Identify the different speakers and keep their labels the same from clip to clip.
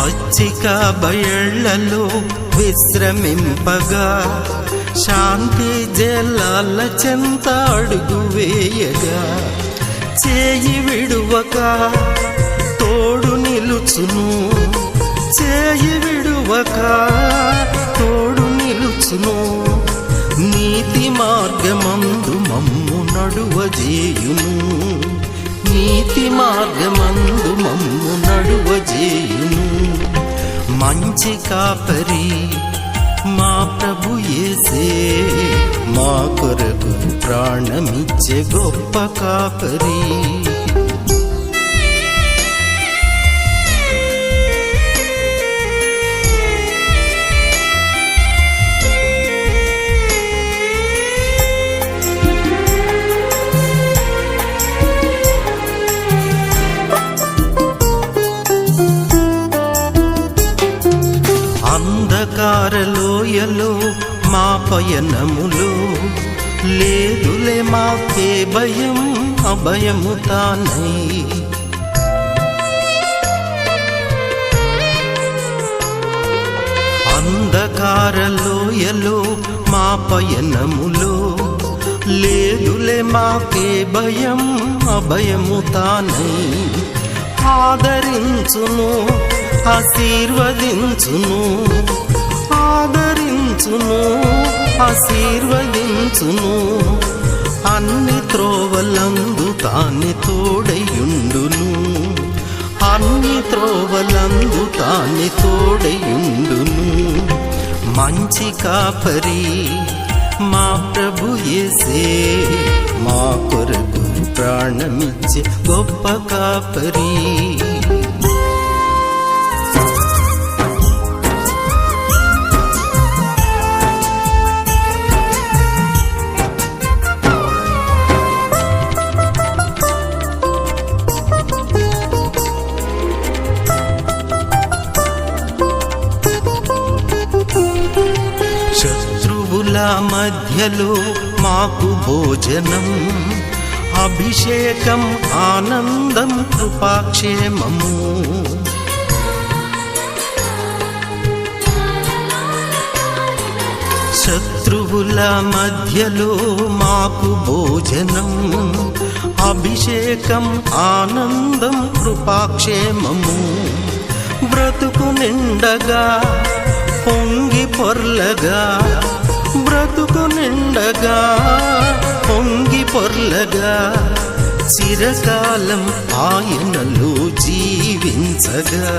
Speaker 1: పచ్చిక బయళ్లలో విశ్రమింపగా శాంతి జలాల చెంత అడుగు వేయగా చేయి విడువక తోడు నిలుచును, చేయి విడువక తోడు నిలుచును. నీతి మార్గమందు మమ్ము నడువజేయును, నీతి మార్గమందు మమ్ము నడువజేయును. మంచి కాపరి మా ప్రభు యేసే, మా కొరకు ప్రాణమిచ్చే గొప్ప కాపరి. అంధకారలోయలో మా పయనములో లేదులే మాకే భయం, అభయము తానై. అంధకారలోయలో మా పయనములో లేదులే మాకే భయం, అభయము తానై. ఆదరించును, ఆశీర్వదించును, ఆదరించును, ఆశీర్వదించును. అన్ని త్రోవలందు తాని తోడయుండును, అన్ని త్రోవలందు తాని తోడయుండును. మంచి కాపరి మా ప్రభు యేసే, మా కొరకు ప్రాణమిచ్చే గొప్ప కాపరి. శత్రువుల మధ్యలో మాకు భోజనం, అభిషేకం, ఆనందం, కృపాక్షేమము. శత్రువుల మధ్యలో మాకు భోజనం, అభిషేకం, ఆనందం, కృపాక్షేమము. బ్రతుకు నిండగా పొంగి పొర్లగా, బ్రతుకు నిండగా పొంగి పొర్లగా చిరకాలం ఆయనలో జీవించగా,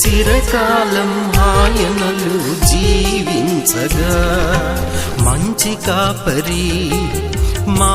Speaker 1: చిరకాలం ఆయనలో జీవించగా. మంచి కాపరి మా